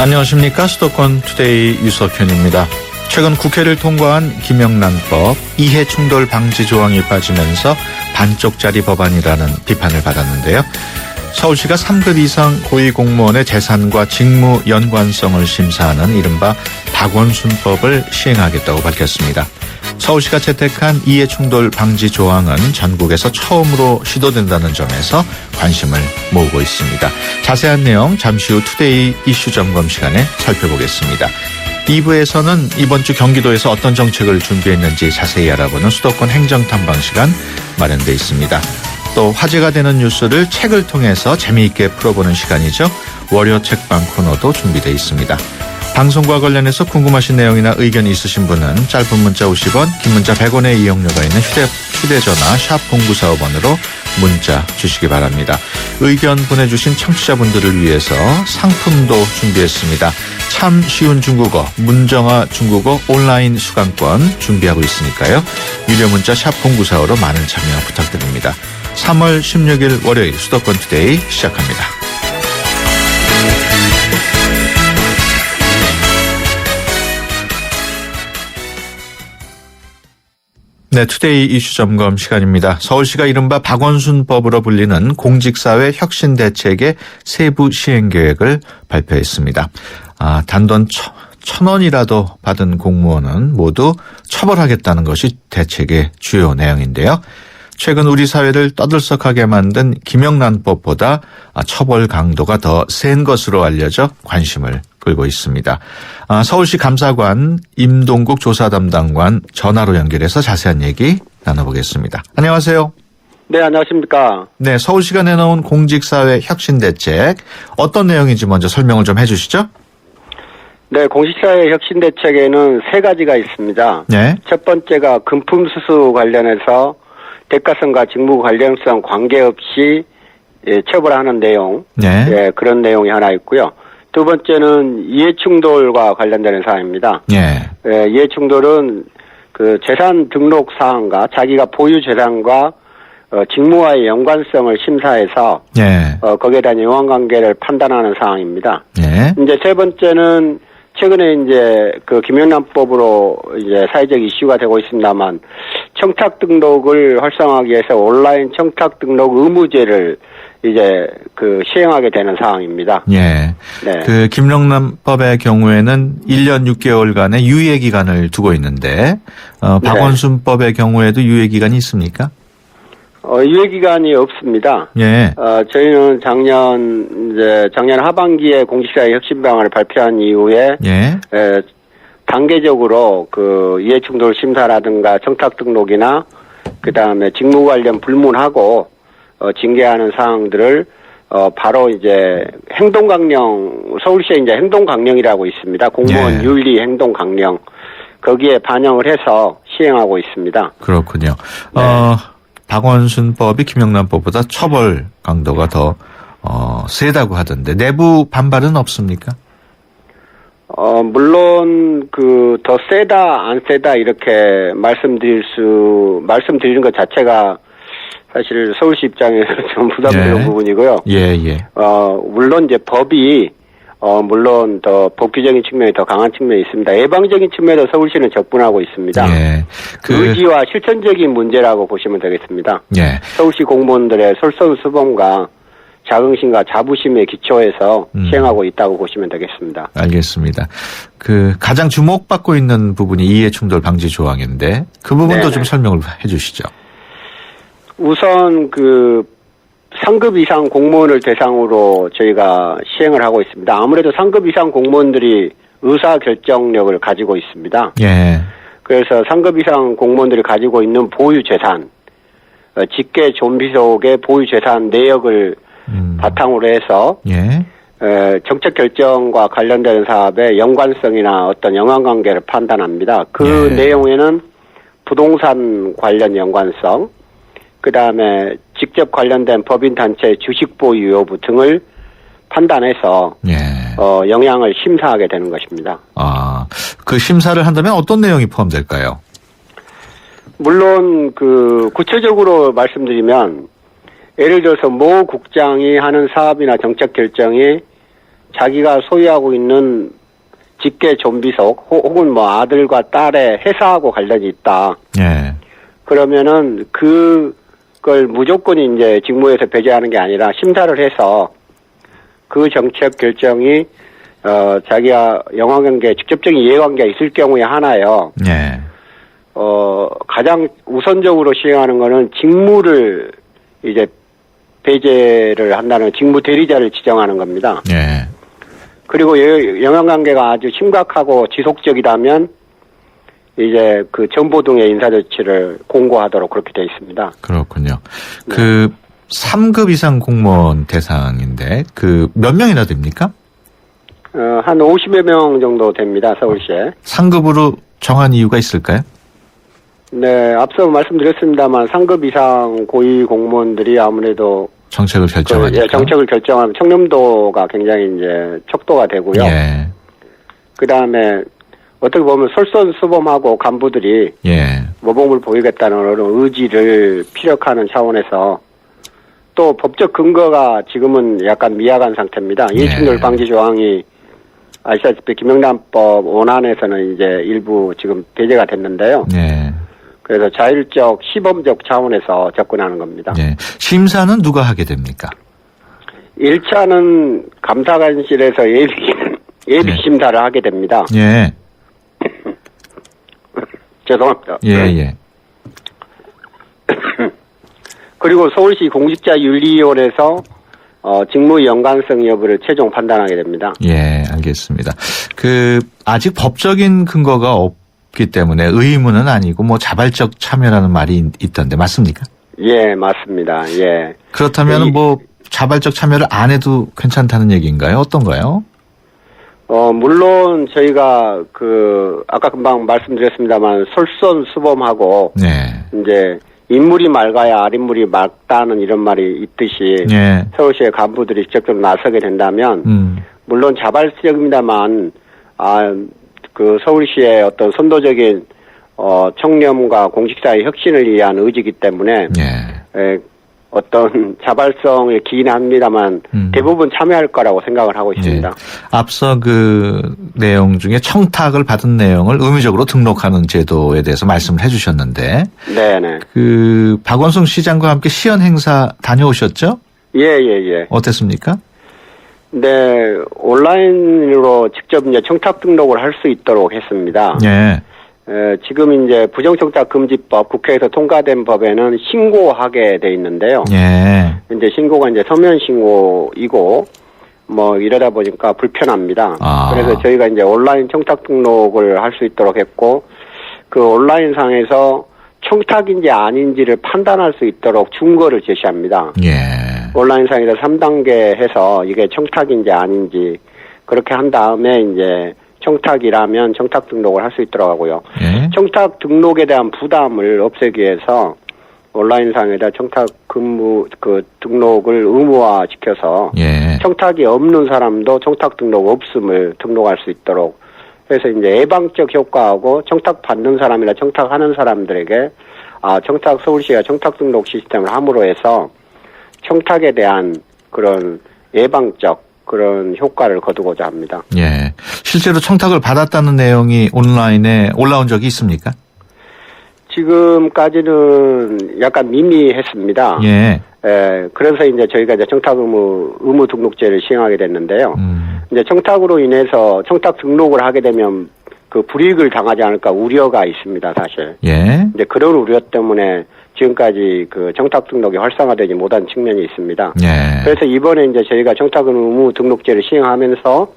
안녕하십니까. 수도권 투데이 유석현입니다. 최근 국회를 통과한 김영란법 이해충돌 방지 조항이 빠지면서 반쪽짜리 법안이라는 비판을 받았는데요. 서울시가 3급 이상 고위공무원의 재산과 직무 연관성을 심사하는 이른바 박원순법을 시행하겠다고 밝혔습니다. 서울시가 채택한 이해충돌 방지 조항은 전국에서 처음으로 시도된다는 점에서 관심을 모으고 있습니다. 자세한 내용 잠시 후 투데이 이슈 점검 시간에 살펴보겠습니다. 2부에서는 이번 주 경기도에서 어떤 정책을 준비했는지 자세히 알아보는 수도권 행정탐방 시간 마련돼 있습니다. 또 화제가 되는 뉴스를 책을 통해서 재미있게 풀어보는 시간이죠. 월요 책방 코너도 준비되어 있습니다. 방송과 관련해서 궁금하신 내용이나 의견 있으신 분은 짧은 문자 50원, 긴 문자 100원의 이용료가 있는 휴대전화 샵 0945번으로 문자 주시기 바랍니다. 의견 보내주신 청취자분들을 위해서 상품도 준비했습니다. 참 쉬운 중국어, 문정아 중국어 온라인 수강권 준비하고 있으니까요. 유료 문자 샵 0945로 많은 참여 부탁드립니다. 3월 16일 월요일 수도권 투데이 시작합니다. 네, 투데이 이슈 점검 시간입니다. 서울시가 이른바 박원순법으로 불리는 공직사회 혁신 대책의 세부 시행 계획을 발표했습니다. 단돈 1,000원이라도 받은 공무원은 모두 처벌하겠다는 것이 대책의 주요 내용인데요. 최근 우리 사회를 떠들썩하게 만든 김영란법보다 처벌 강도가 더 센 것으로 알려져 관심을 끌고 있습니다. 서울시 감사관 임동국 조사 담당관 전화로 연결해서 자세한 얘기 나눠보겠습니다. 안녕하세요. 네, 안녕하십니까. 네, 서울시가 내놓은 공직사회 혁신대책 어떤 내용인지 먼저 설명을 좀 해주시죠. 네, 공직사회 혁신대책에는 세 가지가 있습니다. 네. 첫 번째가 금품수수 관련해서 대가성과 직무 관련성 관계없이 처벌하는 내용, 네. 그런 내용이 하나 있고요. 두 번째는 이해충돌과 관련되는 사항입니다. 네. 이해충돌은 그 재산 등록 사항과 자기가 보유 재산과 직무와의 연관성을 심사해서 네. 거기에 대한 인과관계를 판단하는 사항입니다. 네. 이제 세 번째는 최근에 이제 그 김영란법으로 이제 사회적 이슈가 되고 있습니다만 청탁 등록을 활성화하기 위해서 온라인 청탁 등록 의무제를 이제 그 시행하게 되는 상황입니다. 예. 네. 그 김영란법의 경우에는 1년 6개월간의 유예 기간을 두고 있는데 박원순법의 경우에도 유예 기간이 있습니까? 유예 기간이 없습니다. 예. 저희는 작년 하반기에 공직사회 혁신방안을 발표한 이후에 예. 단계적으로 그 이해충돌 심사라든가 청탁 등록이나 그다음에 직무 관련 불문하고 징계하는 사항들을 바로 이제 행동강령, 서울시에 이제 행동강령이라고 있습니다. 공무원 예. 윤리 행동강령 거기에 반영을 해서 시행하고 있습니다. 그렇군요. 네. 박원순법이 김영란법보다 처벌 강도가 더 세다고 하던데 내부 반발은 없습니까? 물론 그 더 세다 안 세다 이렇게 말씀드리는 것 자체가 사실 서울시 입장에서 좀 부담스러운 예. 부분이고요. 예, 예. 물론 이제 법이 물론 더 법규적인 측면이 더 강한 측면이 있습니다. 예방적인 측면에도 서울시는 접근하고 있습니다. 예. 의지와 실천적인 문제라고 보시면 되겠습니다. 예. 서울시 공무원들의 솔선수범과 자긍심과 자부심에 기초해서 시행하고 있다고 보시면 되겠습니다. 알겠습니다. 그 가장 주목받고 있는 부분이 이해충돌 방지 조항인데 그 부분도 네네. 좀 설명을 해주시죠. 우선 그 상급 이상 공무원을 대상으로 저희가 시행을 하고 있습니다. 아무래도 상급 이상 공무원들이 의사 결정력을 가지고 있습니다. 예. 그래서 상급 이상 공무원들이 가지고 있는 보유 재산, 직계 좀비 속의 보유 재산 내역을 바탕으로 해서 예. 정책 결정과 관련되는 사업의 연관성이나 어떤 영향관계를 판단합니다. 그 예. 내용에는 부동산 관련 연관성, 그 다음에 직접 관련된 법인단체의 주식 보유 여부 등을 판단해서 예. 영향을 심사하게 되는 것입니다. 그 심사를 한다면 어떤 내용이 포함될까요? 물론 그 구체적으로 말씀드리면 예를 들어서 모 국장이 하는 사업이나 정책 결정이 자기가 소유하고 있는 직계 존비속 혹은 뭐 아들과 딸의 회사하고 관련이 있다. 예. 그러면은 그걸 무조건이 이제 직무에서 배제하는 게 아니라 심사를 해서 그 정책 결정이 자기가 영화관계에 직접적인 이해관계가 있을 경우에 하나요. 예. 가장 우선적으로 시행하는 거는 직무를 이제 배제를 한다는 직무 대리자를 지정하는 겁니다. 예. 그리고 영향관계가 아주 심각하고 지속적이라면 이제 그 정보 등의 인사조치를 공고하도록 그렇게 되어 있습니다. 그렇군요. 네. 그 3급 이상 공무원 대상인데 그 몇 명이나 됩니까? 한 50여 명 정도 됩니다. 서울시에. 상급으로 정한 이유가 있을까요? 네, 앞서 말씀드렸습니다만 상급 이상 고위 공무원들이 아무래도 정책을 결정하니까. 정책을 결정하면 청렴도가 굉장히 이제 척도가 되고요. 예. 그 다음에 어떻게 보면 솔선수범하고 간부들이 예. 모범을 보이겠다는 그런 의지를 피력하는 차원에서 또 법적 근거가 지금은 약간 미약한 상태입니다. 이해충돌 방지 조항이 아시다시피 김영란법 원안에서는 이제 일부 지금 배제가 됐는데요. 예. 그래서 자율적 시범적 차원에서 접근하는 겁니다. 예. 심사는 누가 하게 됩니까? 1차는 감사관실에서 예비 심사를 하게 됩니다. 예. 죄송합니다. 예, 예. 그리고 서울시 공직자윤리위원회에서 직무 연관성 여부를 최종 판단하게 됩니다. 예, 알겠습니다. 아직 법적인 근거가 없기 때문에 의무는 아니고 뭐 자발적 참여라는 말이 있던데 맞습니까? 예, 맞습니다. 예. 그렇다면 뭐 자발적 참여를 안 해도 괜찮다는 얘기인가요? 어떤가요? 물론 저희가 아까 금방 말씀드렸습니다만 솔선수범하고 네. 이제 인물이 맑아야 아랫물이 맑다는 이런 말이 있듯이 예. 서울시의 간부들이 직접적으로 나서게 된다면 물론 자발적입니다만 서울시의 어떤 선도적인 청렴과 공직사의 혁신을 위한 의지이기 때문에 어떤 자발성을 기인합니다만 대부분 참여할 거라고 생각을 하고 있습니다. 예. 앞서 그 내용 중에 청탁을 받은 내용을 의무적으로 등록하는 제도에 대해서 말씀을 해주셨는데, 네네. 박원순 시장과 함께 시연 행사 다녀오셨죠? 예. 어땠습니까? 네, 온라인으로 직접 이제 청탁 등록을 할 수 있도록 했습니다. 예. 지금 이제 부정청탁금지법 국회에서 통과된 법에는 신고하게 돼 있는데요. 예. 이제 신고가 이제 서면 신고이고 뭐 이러다 보니까 불편합니다. 그래서 저희가 이제 온라인 청탁 등록을 할 수 있도록 했고 그 온라인 상에서 청탁인지 아닌지를 판단할 수 있도록 준거를 제시합니다. 예. 온라인 상에서 3단계 해서 이게 청탁인지 아닌지 그렇게 한 다음에 이제 청탁이라면 청탁 등록을 할 수 있도록 하고요. 예. 청탁 등록에 대한 부담을 없애기 위해서 온라인상에다 청탁 등록을 의무화시켜서 예. 청탁이 없는 사람도 청탁 등록 없음을 등록할 수 있도록 해서 이제 예방적 효과하고 청탁 받는 사람이나 청탁하는 사람들에게 청탁 서울시가 청탁 등록 시스템을 함으로 해서 청탁에 대한 그런 예방적 그런 효과를 거두고자 합니다. 예. 실제로 청탁을 받았다는 내용이 온라인에 올라온 적이 있습니까? 지금까지는 약간 미미했습니다. 예. 그래서 이제 저희가 이제 청탁 의무 등록제를 시행하게 됐는데요. 이제 청탁으로 인해서 청탁 등록을 하게 되면 그 불이익을 당하지 않을까 우려가 있습니다, 사실. 예. 이제 그런 우려 때문에 지금까지 그 청탁 등록이 활성화되지 못한 측면이 있습니다. 예. 그래서 이번에 이제 저희가 청탁 의무 등록제를 시행하면서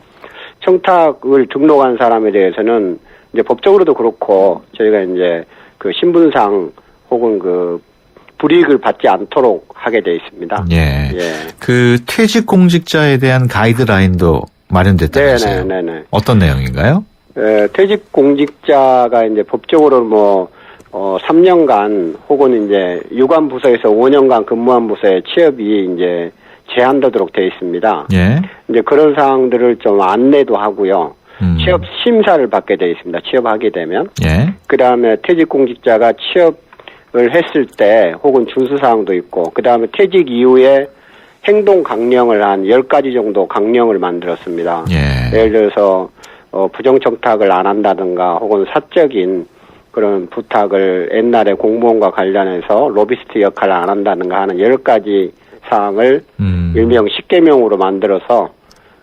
청탁을 등록한 사람에 대해서는 이제 법적으로도 그렇고 저희가 이제 그 신분상 혹은 그 불이익을 받지 않도록 하게 돼 있습니다. 예. 예. 그 퇴직 공직자에 대한 가이드라인도 마련됐다면서요? 네네. 어떤 내용인가요? 퇴직 공직자가 이제 법적으로 3년간 혹은 이제 유관 부서에서 5년간 근무한 부서에 취업이 이제 제한되도록 되어 있습니다. 예. 이제 그런 사항들을 좀 안내도 하고요. 취업 심사를 받게 되어 있습니다. 취업하게 되면. 예. 그 다음에 퇴직 공직자가 취업을 했을 때 혹은 준수 사항도 있고, 그 다음에 퇴직 이후에 행동 강령을 한 10가지 정도 강령을 만들었습니다. 예. 예를 들어서 부정청탁을 안 한다든가 혹은 사적인 그런 부탁을 옛날에 공무원과 관련해서 로비스트 역할을 안 한다든가 하는 10가지 사항을 일명 10계명으로 만들어서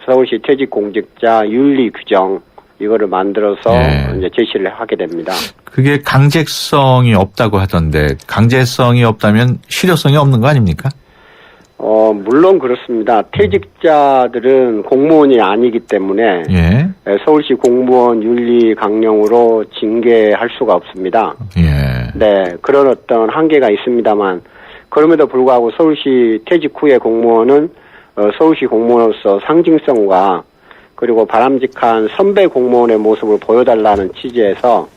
서울시 퇴직공직자 윤리 규정 이거를 만들어서 예. 이제 제시를 하게 됩니다. 그게 강제성이 없다고 하던데 강제성이 없다면 실효성이 없는 거 아닙니까? 물론 그렇습니다. 퇴직자들은 공무원이 아니기 때문에 예. 서울시 공무원 윤리 강령으로 징계할 수가 없습니다. 예. 네, 그런 어떤 한계가 있습니다만 그럼에도 불구하고 서울시 퇴직 후의 공무원은 서울시 공무원으로서 상징성과 그리고 바람직한 선배 공무원의 모습을 보여달라는 취지에서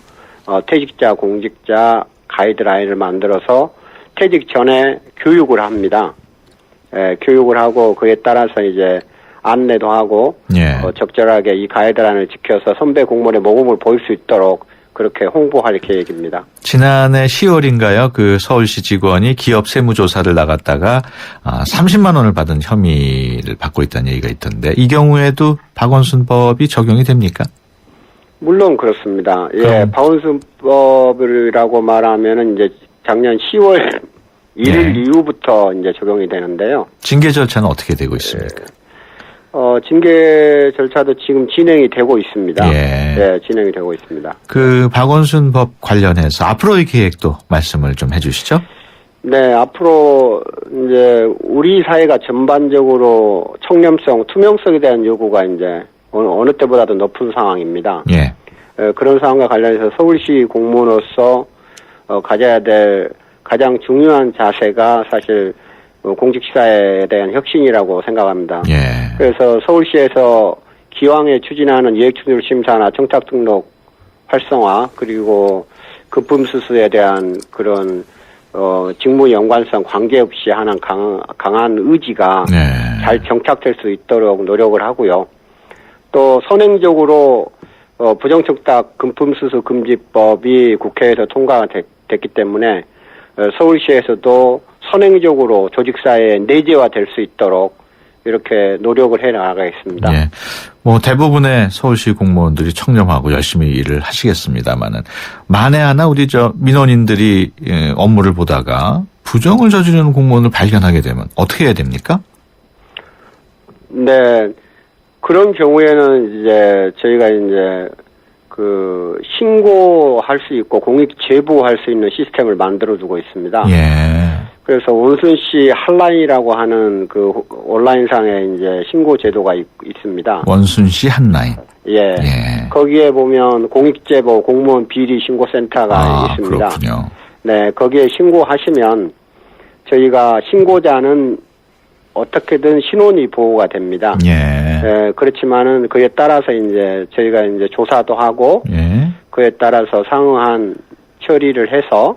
퇴직자 공직자 가이드라인을 만들어서 퇴직 전에 교육을 합니다. 교육을 하고 그에 따라서 이제 안내도 하고 예. 적절하게 이 가이드라인을 지켜서 선배 공무원의 모범을 보일 수 있도록 그렇게 홍보할 계획입니다. 지난해 10월인가요? 그 서울시 직원이 기업 세무조사를 나갔다가 30만 원을 받은 혐의를 받고 있다는 얘기가 있던데 이 경우에도 박원순법이 적용이 됩니까? 물론 그렇습니다. 예, 그럼. 박원순법이라고 말하면은 이제 작년 10월 1일 이후부터 이제 적용이 되는데요. 징계 절차는 어떻게 되고 있습니까? 징계 절차도 지금 진행이 되고 있습니다. 예. 네, 진행이 되고 있습니다. 그 박원순법 관련해서 앞으로의 계획도 말씀을 좀 해주시죠. 네, 앞으로 이제 우리 사회가 전반적으로 청렴성, 투명성에 대한 요구가 이제 어느 때보다도 높은 상황입니다. 예. 그런 상황과 관련해서 서울시 공무원으로서 가져야 될 가장 중요한 자세가 사실 공직사회에 대한 혁신이라고 생각합니다. 예. 그래서 서울시에서 기왕에 추진하는 이해충돌 심사나 청탁 등록 활성화 그리고 급품수수에 대한 그런 직무 연관성 관계없이 하는 강한 의지가 네. 잘 정착될 수 있도록 노력을 하고요. 또 선행적으로 부정청탁 금품수수 금지법이 국회에서 통과가 됐기 때문에 서울시에서도 선행적으로 조직사회에 내재화될 수 있도록 이렇게 노력을 해 나가겠습니다. 예. 뭐 대부분의 서울시 공무원들이 청렴하고 열심히 일을 하시겠습니다만은 만에 하나 우리 민원인들이 업무를 보다가 부정을 저지르는 공무원을 발견하게 되면 어떻게 해야 됩니까? 네. 그런 경우에는 이제 저희가 이제 그 신고할 수 있고 공익 제보할 수 있는 시스템을 만들어 두고 있습니다. 예. 그래서 원순시 한라인이라고 하는 그 온라인상에 이제 신고 제도가 있습니다. 원순시 한라인. 예. 예. 거기에 보면 공익제보 공무원 비리 신고센터가 있습니다. 그렇군요. 네, 거기에 신고하시면 저희가 신고자는 어떻게든 신원이 보호가 됩니다. 예. 예, 그렇지만은 그에 따라서 이제 저희가 이제 조사도 하고 예. 그에 따라서 상응한 처리를 해서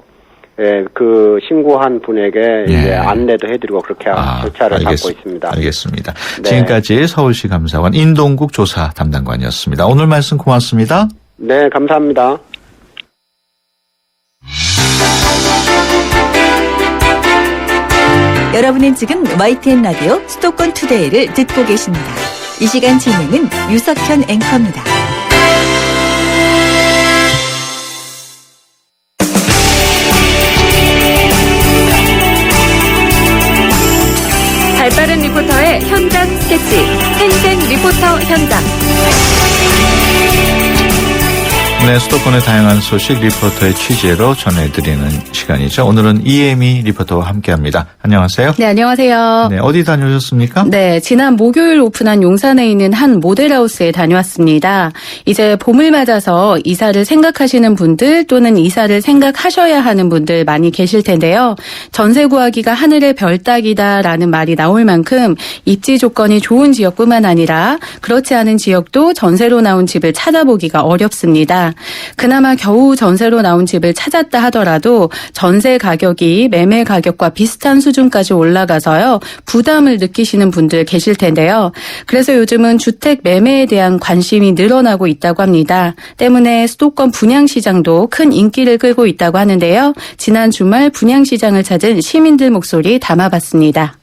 예, 그 신고한 분에게 이제 안내도 해드리고 그렇게 절차를 밟고 있습니다. 알겠습니다. 네. 지금까지 서울시 감사관 인동국 조사 담당관이었습니다. 오늘 말씀 고맙습니다. 네, 감사합니다. 여러분은 지금 YTN 라디오 수도권 투데이를 듣고 계십니다. 이 시간 진행은 유석현 앵커입니다. 발빠른 리포터의 현장 스케치, 생생 리포터 현장. 네, 수도권의 다양한 소식 리포터의 취재로 전해드리는 시간이죠. 오늘은 이혜미 리포터와 함께합니다. 안녕하세요. 네, 안녕하세요. 네, 어디 다녀오셨습니까? 네, 지난 목요일 오픈한 용산에 있는 한 모델하우스에 다녀왔습니다. 이제 봄을 맞아서 이사를 생각하시는 분들 또는 이사를 생각하셔야 하는 분들 많이 계실 텐데요. 전세 구하기가 하늘의 별 따기다라는 말이 나올 만큼 입지 조건이 좋은 지역뿐만 아니라 그렇지 않은 지역도 전세로 나온 집을 찾아보기가 어렵습니다. 그나마 겨우 전세로 나온 집을 찾았다 하더라도 전세 가격이 매매 가격과 비슷한 수준까지 올라가서요. 부담을 느끼시는 분들 계실 텐데요. 그래서 요즘은 주택 매매에 대한 관심이 늘어나고 있다고 합니다. 때문에 수도권 분양시장도 큰 인기를 끌고 있다고 하는데요. 지난 주말 분양시장을 찾은 시민들 목소리 담아봤습니다.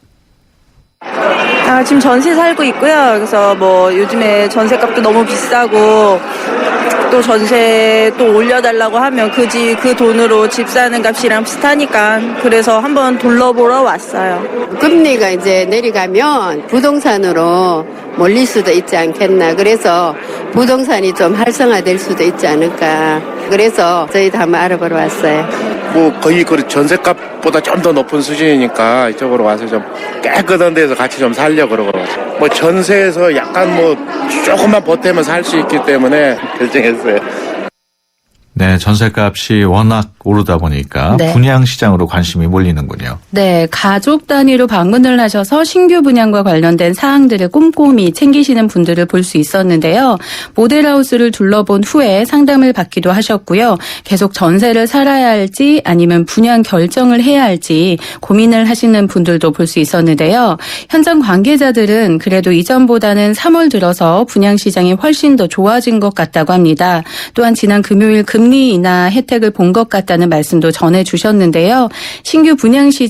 지금 전세 살고 있고요. 그래서 뭐 요즘에 전세값도 너무 비싸고 또 전세 또 올려달라고 하면 그 돈으로 집 사는 값이랑 비슷하니까 그래서 한번 둘러보러 왔어요. 금리가 이제 내려가면 부동산으로 몰릴 수도 있지 않겠나. 그래서 부동산이 좀 활성화될 수도 있지 않을까. 그래서 저희도 한번 알아보러 왔어요. 뭐 거의 그 전세값보다 좀 더 높은 수준이니까 이쪽으로 와서 좀 깨끗한 데서 같이 좀 살려 그러고 뭐 전세에서 약간 뭐 조금만 보태면 살 수 있기 때문에 결정했어요. 네, 전세값이 워낙 오르다 보니까 네. 분양 시장으로 관심이 몰리는군요. 네, 가족 단위로 방문을 하셔서 신규 분양과 관련된 사항들을 꼼꼼히 챙기시는 분들을 볼 수 있었는데요. 모델하우스를 둘러본 후에 상담을 받기도 하셨고요. 계속 전세를 살아야 할지 아니면 분양 결정을 해야 할지 고민을 하시는 분들도 볼 수 있었는데요. 현장 관계자들은 그래도 이전보다는 3월 들어서 분양 시장이 훨씬 더 좋아진 것 같다고 합니다. 또한 지난 금요일 금리 인하 혜택을 본 것 같다는 말씀도 전해주셨는데요. 신규 분양 시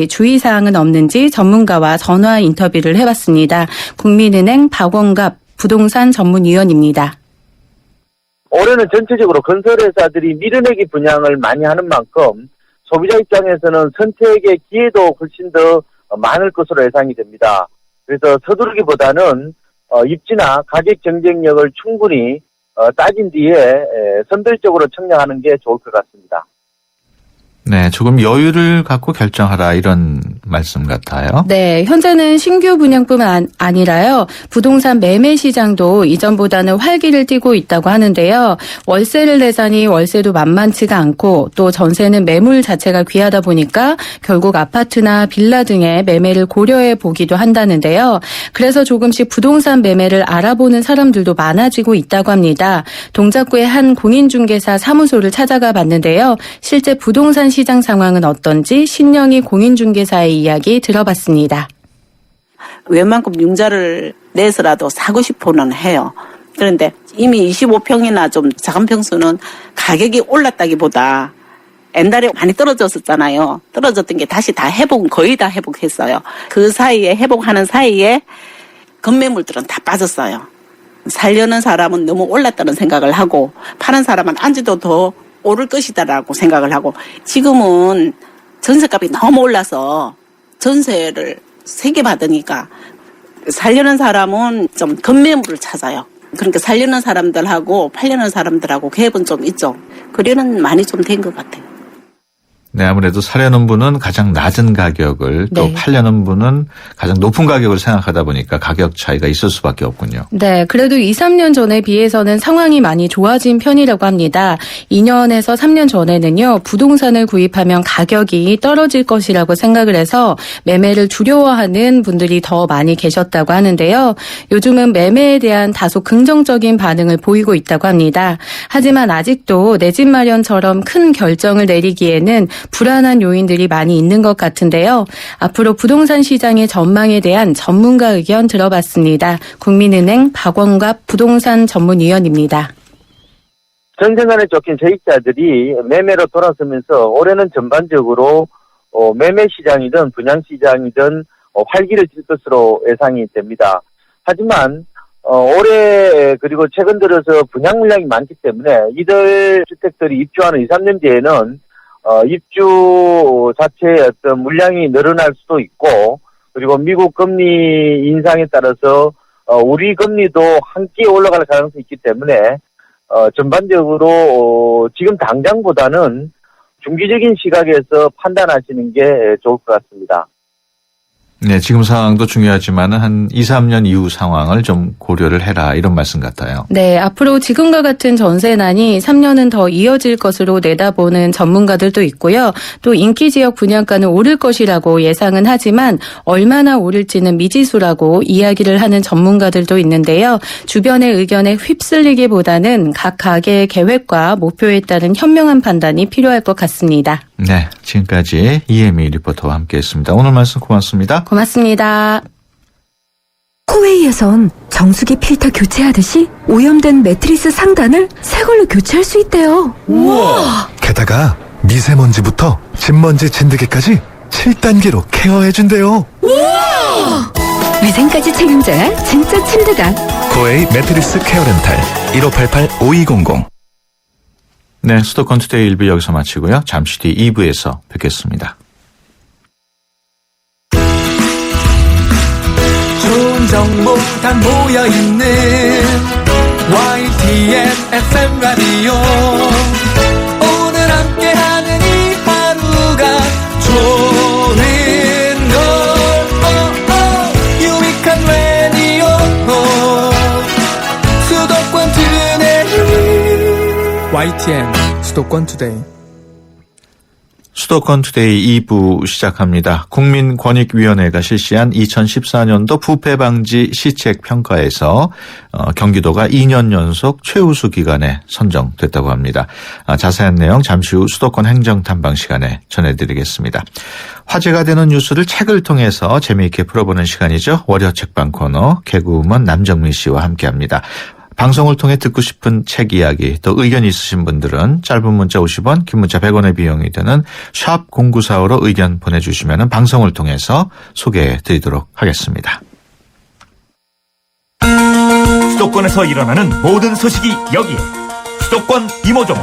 주의사항은 없는지 전문가와 전화 인터뷰를 해봤습니다. 국민은행 박원갑 부동산 전문위원입니다. 올해는 전체적으로 건설회사들이 미르내기 분양을 많이 하는 만큼 소비자 입장에서는 선택의 기회도 훨씬 더 많을 것으로 예상이 됩니다. 그래서 서두르기보다는 입지나 가격 경쟁력을 충분히 따진 뒤에 선별적으로 청약하는 게 좋을 것 같습니다. 네, 조금 여유를 갖고 결정하라 이런 말씀 같아요. 네, 현재는 신규 분양뿐만 아니라요. 부동산 매매 시장도 이전보다는 활기를 띠고 있다고 하는데요. 월세를 내자니 월세도 만만치가 않고 또 전세는 매물 자체가 귀하다 보니까 결국 아파트나 빌라 등의 매매를 고려해 보기도 한다는데요. 그래서 조금씩 부동산 매매를 알아보는 사람들도 많아지고 있다고 합니다. 동작구의 한 공인중개사 사무소를 찾아가 봤는데요. 실제 부동산 시장 상황은 어떤지 신영희 공인중개사의 이야기 들어봤습니다. 웬만큼 융자를 내서라도 사고 싶어는 해요. 그런데 이미 25평이나 좀 작은 평수는 가격이 올랐다기보다 옛날에 많이 떨어졌었잖아요. 떨어졌던 게 다시 다 거의 다 회복했어요. 그 사이에 회복하는 사이에 건매물들은 다 빠졌어요. 살려는 사람은 너무 올랐다는 생각을 하고 파는 사람은 안지도 더 오를 것이다라고 생각을 하고 지금은 전세값이 너무 올라서 전세를 세게 받으니까 살려는 사람은 좀 건매물을 찾아요. 그러니까 살려는 사람들하고 팔려는 사람들하고 갭은 좀 있죠. 그래는 많이 좀 된 것 같아요. 네, 아무래도 사려는 분은 가장 낮은 가격을 또 네. 팔려는 분은 가장 높은 가격을 생각하다 보니까 가격 차이가 있을 수밖에 없군요. 네, 그래도 2, 3년 전에 비해서는 상황이 많이 좋아진 편이라고 합니다. 2년에서 3년 전에는요, 부동산을 구입하면 가격이 떨어질 것이라고 생각을 해서 매매를 두려워하는 분들이 더 많이 계셨다고 하는데요. 요즘은 매매에 대한 다소 긍정적인 반응을 보이고 있다고 합니다. 하지만 아직도 내 집 마련처럼 큰 결정을 내리기에는 불안한 요인들이 많이 있는 것 같은데요. 앞으로 부동산 시장의 전망에 대한 전문가 의견 들어봤습니다. 국민은행 박원갑 부동산 전문위원입니다. 전생간에 쫓긴 세입자들이 매매로 돌아서면서 올해는 전반적으로 매매 시장이든 분양 시장이든 활기를 띨 것으로 예상이 됩니다. 하지만 올해 그리고 최근 들어서 분양 물량이 많기 때문에 이들 주택들이 입주하는 2, 3년 뒤에는 입주 자체의 어떤 물량이 늘어날 수도 있고, 그리고 미국 금리 인상에 따라서 우리 금리도 함께 올라갈 가능성이 있기 때문에 전반적으로 지금 당장보다는 중기적인 시각에서 판단하시는 게 좋을 것 같습니다. 네, 지금 상황도 중요하지만은 한 2, 3년 이후 상황을 좀 고려를 해라 이런 말씀 같아요. 네, 앞으로 지금과 같은 전세난이 3년은 더 이어질 것으로 내다보는 전문가들도 있고요. 또 인기 지역 분양가는 오를 것이라고 예상은 하지만 얼마나 오를지는 미지수라고 이야기를 하는 전문가들도 있는데요. 주변의 의견에 휩쓸리기보다는 각 가게의 계획과 목표에 따른 현명한 판단이 필요할 것 같습니다. 네, 지금까지 이혜미 리포터와 함께했습니다. 오늘 말씀 고맙습니다. 고맙습니다. 코웨이에선 정수기 필터 교체하듯이 오염된 매트리스 상단을 새 걸로 교체할 수 있대요. 우와! 게다가 미세먼지부터 진먼지 진드기까지 7단계로 케어해준대요. 위생까지 책임져야 진짜 침대다. 코웨이 매트리스 케어렌탈 1588-5200. 네, 수도권 투데이 1부 여기서 마치고요. 잠시 뒤 2부에서 뵙겠습니다. 좋은 정보 다 모여있는 YTN FM 라디오. 오늘 함께하는 이 하루가 좋은 걸 유익한 라디오 수도권 투데이 YTN 수도권 투데이. 수도권 투데이 2부 시작합니다. 국민권익위원회가 실시한 2014년도 부패 방지 시책 평가에서 경기도가 2년 연속 최우수 기관에 선정됐다고 합니다. 자세한 내용 잠시 후 수도권 행정탐방 시간에 전해드리겠습니다. 화제가 되는 뉴스를 책을 통해서 재미있게 풀어보는 시간이죠. 월요 책방 코너 개그우먼 남정민 씨와 함께합니다. 방송을 통해 듣고 싶은 책 이야기 또 의견 있으신 분들은 짧은 문자 50원 긴 문자 100원의 비용이 드는 샵 0945로 의견 보내주시면 방송을 통해서 소개해드리도록 하겠습니다. 수도권에서 일어나는 모든 소식이 여기에 수도권 이모종.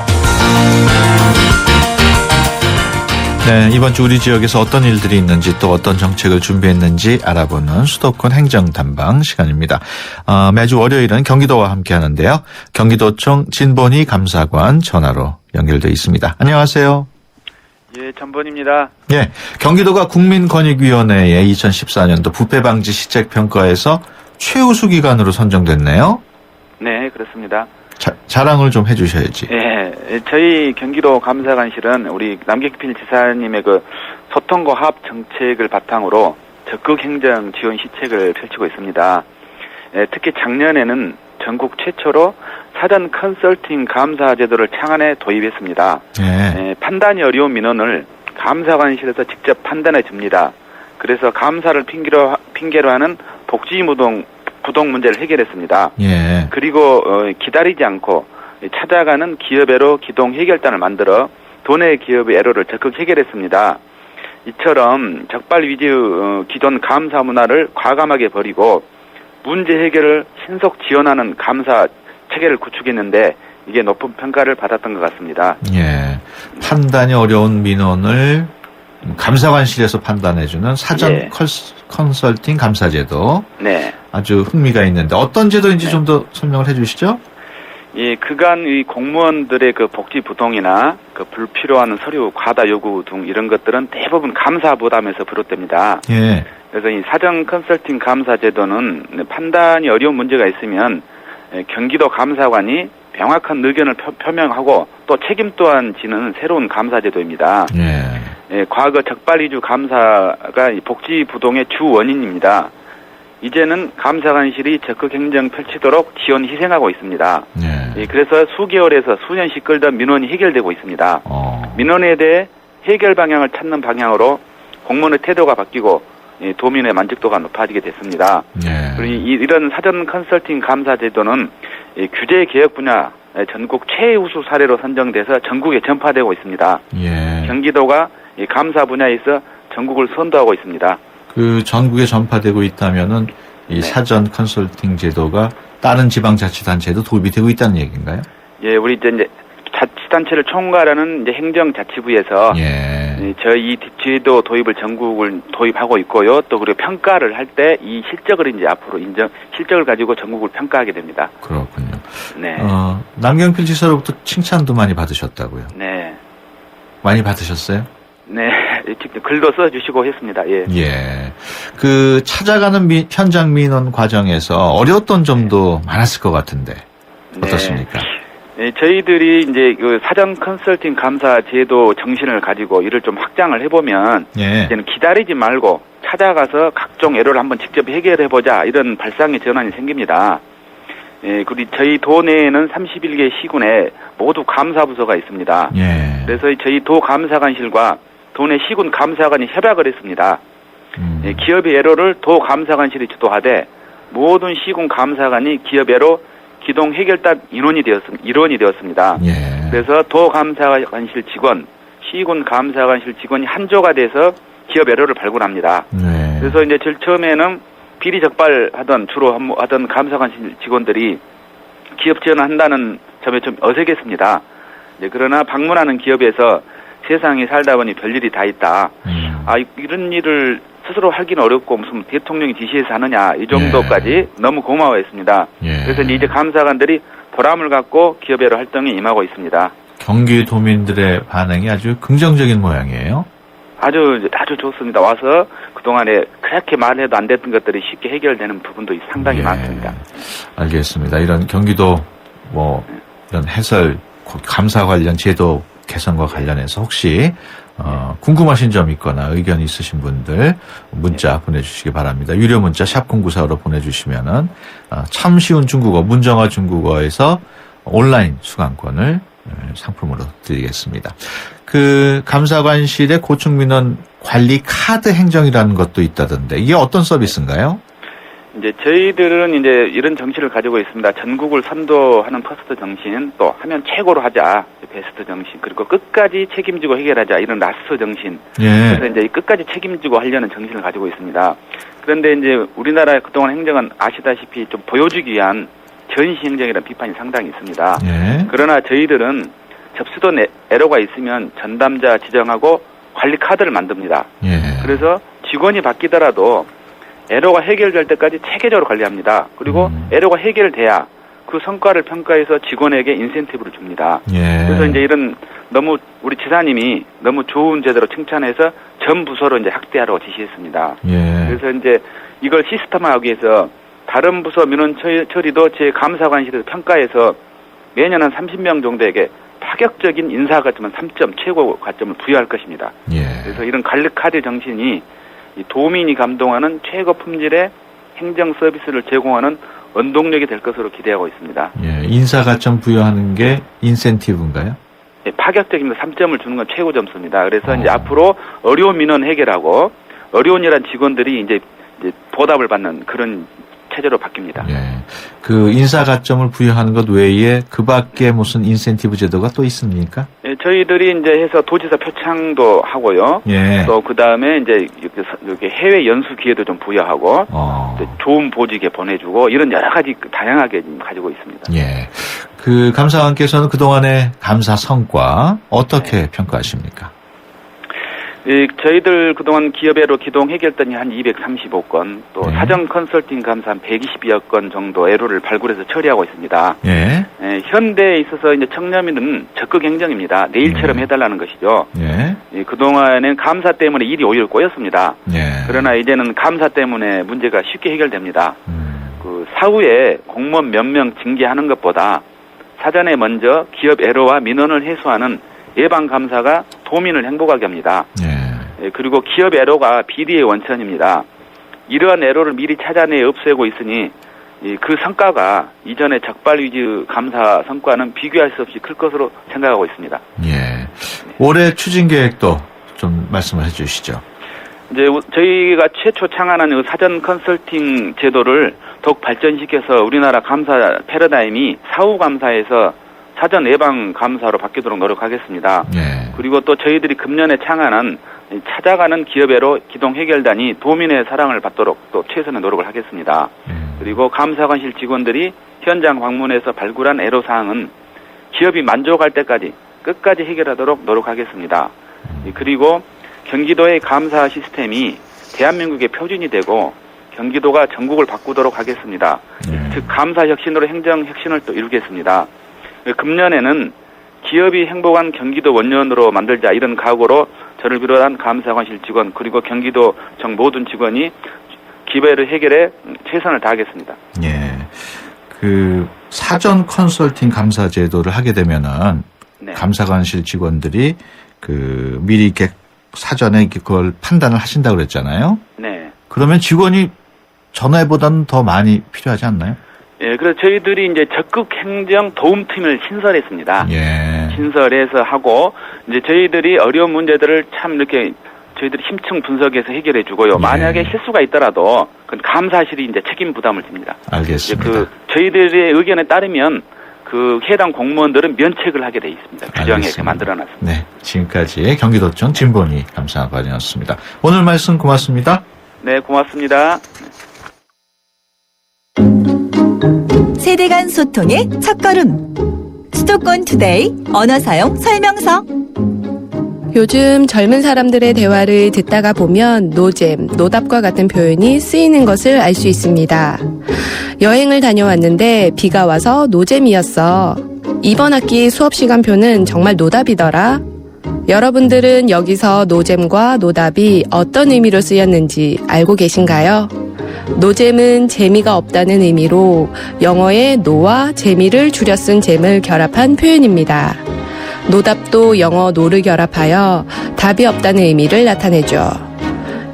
네, 이번 주 우리 지역에서 어떤 일들이 있는지 또 어떤 정책을 준비했는지 알아보는 수도권 행정탐방 시간입니다. 매주 월요일은 경기도와 함께 하는데요. 경기도청 진본희 감사관 전화로 연결돼 있습니다. 안녕하세요. 예, 전본입니다. 예, 경기도가 국민권익위원회의 2014년도 부패방지 시책평가에서 최우수 기관으로 선정됐네요. 네, 그렇습니다. 자랑을 좀 해주셔야지. 예, 저희 경기도 감사관실은 우리 남경필 지사님의 그 소통과 화합 정책을 바탕으로 적극 행정 지원 시책을 펼치고 있습니다. 예, 특히 작년에는 전국 최초로 사전 컨설팅 감사 제도를 창안에 도입했습니다. 예, 판단이 어려운 민원을 감사관실에서 직접 판단해 줍니다. 그래서 감사를 핑계로 하는 부동 문제를 해결했습니다. 예. 그리고 기다리지 않고 찾아가는 기업애로 기동 해결단을 만들어 도내 기업의 애로를 적극 해결했습니다. 이처럼 적발 위주 기존 감사 문화를 과감하게 버리고 문제 해결을 신속 지원하는 감사 체계를 구축했는데 이게 높은 평가를 받았던 것 같습니다. 예. 판단이 어려운 민원을 감사관실에서 판단해주는 사전 컨설팅 감사제도. 네. 아주 흥미가 있는데 어떤 제도인지 좀 더 설명을 해주시죠. 예, 그간 이 공무원들의 그 복지 부동이나 그 불필요한 서류 과다 요구 등 이런 것들은 대부분 감사 부담에서 비롯됩니다. 예. 그래서 이 사전 컨설팅 감사 제도는 판단이 어려운 문제가 있으면 경기도 감사관이 명확한 의견을 표명하고 또 책임 또한 지는 새로운 감사 제도입니다. 예, 과거 적발 위주 감사가 복지 부동의 주 원인입니다. 이제는 감사관실이 적극 행정 펼치도록 지원 희생하고 있습니다. 예, 그래서 수개월에서 수년씩 끌던 민원이 해결되고 있습니다. 민원에 대해 해결 방향을 찾는 방향으로 공무원의 태도가 바뀌고 도민의 만족도가 높아지게 됐습니다. 그리고 이런 사전 컨설팅 감사 제도는 규제 개혁 분야 전국 최우수 사례로 선정돼서 전국에 전파되고 있습니다. 경기도가 이 감사 분야에서 전국을 선도하고 있습니다. 그 전국에 전파되고 있다면은 이 사전 컨설팅 제도가 다른 지방자치단체에도 도입이 되고 있다는 얘기인가요? 예, 우리 이제 자치단체를 총괄하는 이제 행정자치부에서 저희 제도 도입을 전국을 도입하고 있고요. 또 그리고 평가를 할 때 이 실적을 이제 앞으로 실적을 가지고 전국을 평가하게 됩니다. 그렇군요. 네. 남경필 지사로부터 칭찬도 많이 받으셨다고요? 네. 많이 받으셨어요? 네, 직접 글도 써주시고 했습니다. 예. 예. 그 찾아가는 현장 민원 과정에서 어려웠던 점도 많았을 것 같은데 어떻습니까? 네, 저희들이 이제 그 사전 컨설팅 감사 제도 정신을 가지고 이를 좀 확장을 해보면 이제는 기다리지 말고 찾아가서 각종 애로를 한번 직접 해결해보자 이런 발상의 전환이 생깁니다. 예, 그리고 저희 도 내에는 31개 시군에 모두 감사부서가 있습니다. 그래서 저희 도 감사관실과 도내 시군 감사관이 협약을 했습니다. 예, 기업의 애로를 도 감사관실이 주도하되 모든 시군 감사관이 기업 애로 기동 해결단 일원이 되었습니다. 그래서 도 감사관실 직원, 시군 감사관실 직원이 한조가 돼서 기업 애로를 발굴합니다. 그래서 이제 제일 처음에는 비리 적발하던 주로 하던 감사관실 직원들이 기업 지원을 한다는 점에 좀 어색했습니다. 이제 그러나 방문하는 기업에서 세상에 살다 보니 별일이 다 있다. 이런 일을 스스로 하기는 어렵고 무슨 대통령이 지시해서 하느냐 이 정도까지 너무 고마워했습니다. 그래서 이제 감사관들이 보람을 갖고 기업외로 활동에 임하고 있습니다. 경기도민들의 반응이 아주 긍정적인 모양이에요. 아주 좋습니다. 와서 그동안에 그렇게 말해도 안 됐던 것들이 쉽게 해결되는 부분도 상당히 많습니다. 알겠습니다. 이런 경기도 이런 해설 감사 관련 제도 개선과 관련해서 혹시 궁금하신 점 있거나 의견 있으신 분들 문자 보내주시기 바랍니다. 유료 문자 샵 0945로 보내주시면은 참 쉬운 중국어 문정아 중국어에서 온라인 수강권을 상품으로 드리겠습니다. 그 감사관실의 고충민원 관리 카드 행정이라는 것도 있다던데 이게 어떤 서비스인가요? 이제 저희들은 이제 이런 정신을 가지고 있습니다. 전국을 선도하는 퍼스트 정신, 또 하면 최고로 하자 베스트 정신, 그리고 끝까지 책임지고 해결하자 이런 라스트 정신. 그래서 이제 끝까지 책임지고 하려는 정신을 가지고 있습니다. 그런데 이제 우리나라의 그동안 행정은 아시다시피 좀 보여주기 위한 전시 행정이라는 비판이 상당히 있습니다. 그러나 저희들은 접수도 에러가 있으면 전담자 지정하고 관리 카드를 만듭니다. 그래서 직원이 바뀌더라도 에러가 해결될 때까지 체계적으로 관리합니다. 그리고 에러가 해결돼야 그 성과를 평가해서 직원에게 인센티브를 줍니다. 그래서 이제 이런 너무 우리 지사님이 너무 좋은 제도로 칭찬해서 전 부서로 이제 확대하라고 지시했습니다. 그래서 이제 이걸 시스템화하기 위해서 다른 부서 민원 처리도 제 감사관실에서 평가해서 매년 한 30명 정도에게 파격적인 인사 가점은 3점 최고 가점을 부여할 것입니다. 그래서 이런 관리 카드 정신이 이 도민이 감동하는 최고 품질의 행정 서비스를 제공하는 원동력이 될 것으로 기대하고 있습니다. 인사 가점 부여하는 게 인센티브인가요? 파격적입니다. 3점을 주는 건 최고 점수입니다. 그래서 이제 앞으로 어려운 민원 해결하고 어려운 일한 직원들이 이제 보답을 받는 그런 체제로 바뀝니다. 그 인사 가점을 부여하는 것 외에 그 밖에 무슨 인센티브 제도가 또 있습니까? 저희들이 이제 해서 도지사 표창도 하고요. 또 그 다음에 이제 이렇게 해외 연수 기회도 좀 부여하고 좋은 보직에 보내주고 이런 여러 가지 다양하게 가지고 있습니다. 그 감사관께서는 그동안의 감사 성과 어떻게 평가하십니까? 저희들 그동안 기업외로 기동 해결단이 한 235건, 또 사정 컨설팅 감사 한 120여 건 정도 애로를 발굴해서 처리하고 있습니다. 현대에 있어서 이제 청렴위는 적극 행정입니다. 내일처럼 해달라는 것이죠. 그동안엔 감사 때문에 일이 오히려 꼬였습니다. 그러나 이제는 감사 때문에 문제가 쉽게 해결됩니다. 그 사후에 공무원 몇 명 징계하는 것보다 사전에 먼저 기업 애로와 민원을 해소하는 예방 감사가 도민을 행복하게 합니다. 그리고 기업 애로가 비리의 원천입니다. 이러한 애로를 미리 찾아내 없애고 있으니 그 성과가 이전의 적발위주 감사 성과는 비교할 수 없이 클 것으로 생각하고 있습니다. 올해 추진 계획도 좀 말씀을 해주시죠. 이제 저희가 최초 창안한 사전 컨설팅 제도를 더욱 발전시켜서 우리나라 감사 패러다임이 사후 감사에서 사전 예방 감사로 바뀌도록 노력하겠습니다. 그리고 또 저희들이 금년에 창안한 찾아가는 기업외로 기동 해결단이 도민의 사랑을 받도록 또 최선의 노력을 하겠습니다. 그리고 감사관실 직원들이 현장 방문해서 발굴한 애로사항은 기업이 만족할 때까지 끝까지 해결하도록 노력하겠습니다. 그리고 경기도의 감사 시스템이 대한민국의 표준이 되고 경기도가 전국을 바꾸도록 하겠습니다. 즉 감사 혁신으로 행정 혁신을 또 이루겠습니다. 금년에는 기업이 행복한 경기도 원년으로 만들자 이런 각오로 저를 비롯한 감사관실 직원 그리고 경기도 정 모든 직원이 기회를 해결에 최선을 다하겠습니다. 그 사전 컨설팅 감사 제도를 하게 되면은 감사관실 직원들이 그 미리 이렇게 사전에 그걸 판단을 하신다고 그랬잖아요. 그러면 직원이 전에보다는 더 많이 필요하지 않나요? 그래서 저희들이 이제 적극 행정 도움팀을 신설했습니다. 신설해서 하고, 이제 저희들이 어려운 문제들을 참 이렇게 저희들이 심층 분석해서 해결해 주고요. 만약에 실수가 있더라도, 그 감사실이 이제 책임 부담을 집니다. 알겠습니다. 저희들의 의견에 따르면, 그 해당 공무원들은 면책을 하게 돼 있습니다. 규정에 이렇게 만들어 놨습니다. 지금까지 경기도청 진본희 감사관이었습니다. 오늘 말씀 고맙습니다. 네, 고맙습니다. 세대 간 소통의 첫걸음. 수도권 투데이 언어 사용 설명서. 요즘 젊은 사람들의 대화를 듣다가 보면 노잼, 노답과 같은 표현이 쓰이는 것을 알 수 있습니다. 여행을 다녀왔는데 비가 와서 노잼이었어. 이번 학기 수업 시간표는 정말 노답이더라. 여러분들은 여기서 노잼과 노답이 어떤 의미로 쓰였는지 알고 계신가요? 노잼은 재미가 없다는 의미로 영어의 노와 재미를 줄여 쓴 잼을 결합한 표현입니다. 노답도 영어 노를 결합하여 답이 없다는 의미를 나타내죠.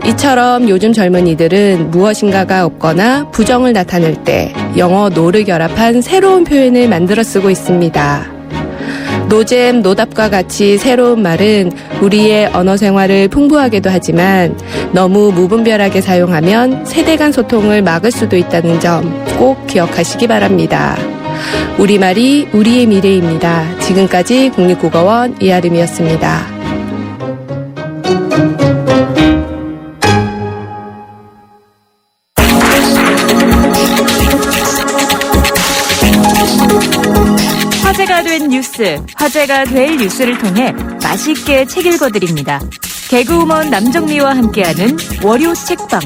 이처럼 요즘 젊은이들은 무엇인가가 없거나 부정을 나타낼 때 영어 노를 결합한 새로운 표현을 만들어 쓰고 있습니다. 노잼, 노답과 같이 새로운 말은 우리의 언어 생활을 풍부하게도 하지만 너무 무분별하게 사용하면 세대 간 소통을 막을 수도 있다는 점 꼭 기억하시기 바랍니다. 우리말이 우리의 미래입니다. 지금까지 국립국어원 이아름이었습니다. 화제가 된 뉴스, 화제가 될 뉴스를 통해 맛있게 책 읽어드립니다. 개그우먼 남정미와 함께하는 월요 책방.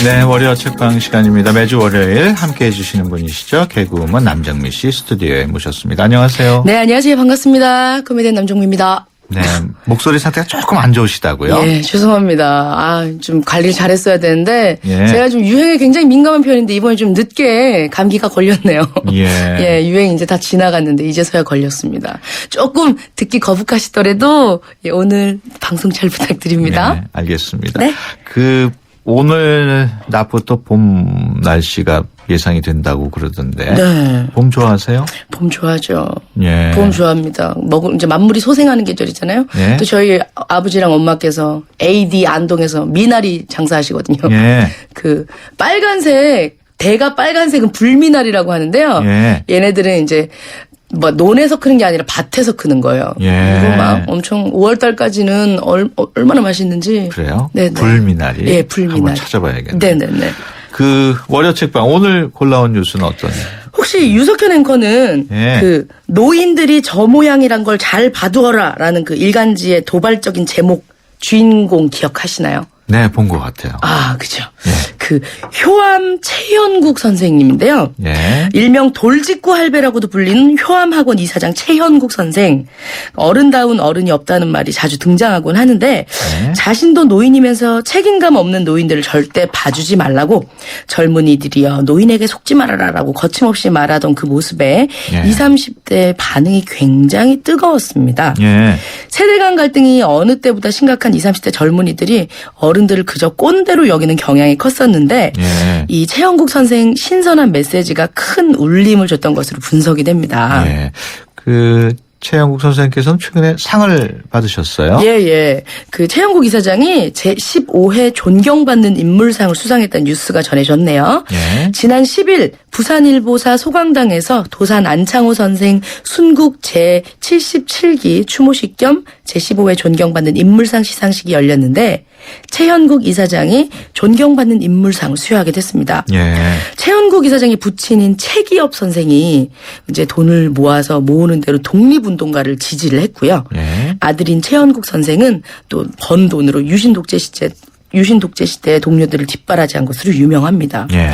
네, 월요 책방 시간입니다. 매주 월요일 함께 해주시는 분이시죠. 개그우먼 남정미 씨 스튜디오에 모셨습니다. 안녕하세요. 네, 안녕하세요. 반갑습니다. 코미디언 남정미입니다. 네, 목소리 상태가 조금 안 좋으시다고요? 예, 죄송합니다. 좀 관리를 잘했어야 되는데 예. 제가 좀 유행에 굉장히 민감한 편인데 이번에 좀 늦게 감기가 걸렸네요. 예. 예, 유행 이제 다 지나갔는데 이제서야 걸렸습니다. 조금 듣기 거북하시더라도 예, 오늘 방송 잘 부탁드립니다. 네, 알겠습니다. 네. 오늘 낮부터 봄 날씨가 예상이 된다고 그러던데. 네. 봄 좋아하세요? 봄 좋아하죠. 예. 봄 좋아합니다. 이제 만물이 소생하는 계절이잖아요. 예. 또 저희 아버지랑 엄마께서 AD 안동에서 미나리 장사하시거든요. 예. 빨간색, 대가 빨간색은 불미나리라고 하는데요. 예. 얘네들은 이제 논에서 크는 게 아니라 밭에서 크는 거예요. 예. 이거 막 엄청 5월달까지는 얼마나 맛있는지. 그래요? 네네. 불미나리. 예, 불미나리. 한번 찾아봐야겠네요. 네네네. 월요 책방 오늘 골라온 뉴스는 어떤? 혹시 유석현 앵커는 예. 노인들이 저 모양이란 걸 잘 봐두어라라는 일간지의 도발적인 제목 주인공 기억하시나요? 네, 본 것 같아요. 아, 그죠. 효암 최현국 선생님인데요. 예. 일명 돌직구 할배라고도 불리는 효암학원 이사장 최현국 선생. 어른다운 어른이 없다는 말이 자주 등장하곤 하는데 자신도 노인이면서 책임감 없는 노인들을 절대 봐주지 말라고 젊은이들이여 노인에게 속지 말아라라고 거침없이 말하던 그 모습에 20, 30대 반응이 굉장히 뜨거웠습니다. 예. 세대 간 갈등이 어느 때보다 심각한 20, 30대 젊은이들이 어른들을 그저 꼰대로 여기는 경향이 컸었는데 이 최영국 선생 신선한 메시지가 큰 울림을 줬던 것으로 분석이 됩니다. 예. 최영국 선생님께서는 최근에 상을 받으셨어요? 예. 최영국 이사장이 제15회 존경받는 인물상을 수상했다는 뉴스가 전해졌네요. 예. 지난 10일 부산일보사 소강당에서 도산 안창호 선생 순국 제77기 추모식 겸 제15회 존경받는 인물상 시상식이 열렸는데 최현국 이사장이 존경받는 인물상을 수여하게 됐습니다. 예. 최현국 이사장의 부친인 최기업 선생이 이제 돈을 모아서 모으는 대로 독립운동가를 지지를 했고요. 예. 아들인 최현국 선생은 또 번 돈으로 유신 독재 시대 동료들을 뒷바라지한 것으로 유명합니다. 예.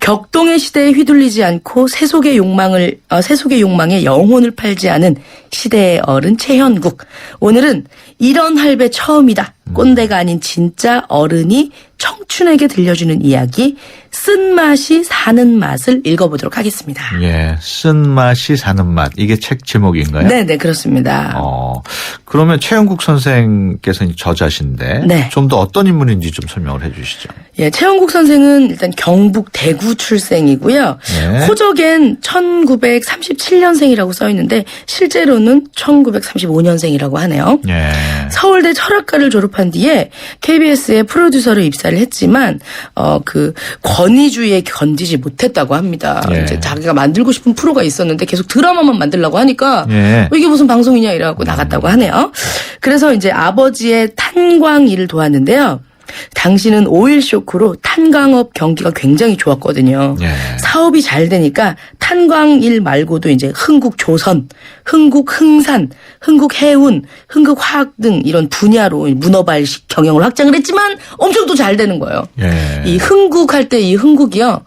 격동의 시대에 휘둘리지 않고 세속의 욕망에 영혼을 팔지 않은 시대의 어른 최현국. 오늘은 이런 할배 처음이다. 꼰대가 아닌 진짜 어른이 청춘에게 들려주는 이야기 쓴맛이 사는 맛을 읽어보도록 하겠습니다. 예, 쓴맛이 사는 맛. 이게 책 제목인가요? 네, 그렇습니다. 그러면 최영국 선생께서 저자신데 네. 좀 더 어떤 인물인지 좀 설명을 해 주시죠. 예, 최영국 선생은 일단 경북 대구 출생이고요. 네. 호적엔 1937년생이라고 써 있는데 실제로는 1935년생이라고 하네요. 예. 서울대 철학과를 졸업한 뒤에 KBS의 프로듀서로 입사를 했지만 권위주의에 건지지 못했다고 합니다. 예. 이제 자기가 만들고 싶은 프로가 있었는데 계속 드라마만 만들려고 하니까 예. 이게 무슨 방송이냐 이래갖고 나갔다고 하네요. 그래서 이제 아버지의 탄광 일을 도왔는데요. 당시는 오일 쇼크로 탄광업 경기가 굉장히 좋았거든요. 예. 사업이 잘 되니까 탄광일 말고도 이제 흥국조선, 흥국흥산, 흥국해운, 흥국화학 등 이런 분야로 문어발식 경영을 확장을 했지만 엄청 또 잘 되는 거예요. 예. 이 흥국할 때 이 흥국이요.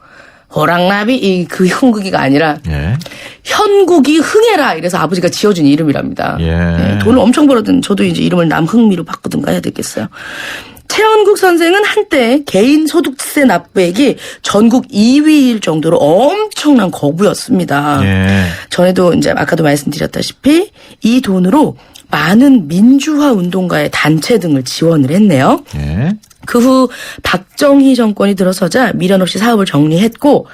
호랑나비 그 흥국이가 아니라 예. 현국이 흥해라 이래서 아버지가 지어준 이름이랍니다. 예. 네, 돈을 엄청 벌었던 저도 이제 이름을 남흥미로 바꾸든가 해야 되겠어요. 최현국 선생은 한때 개인 소득세 납부액이 전국 2위일 정도로 엄청난 거부였습니다. 예. 전에도 이제 아까도 말씀드렸다시피 이 돈으로 많은 민주화 운동가의 단체 등을 지원을 했네요. 예. 그 후 박정희 정권이 들어서자 미련 없이 사업을 정리했고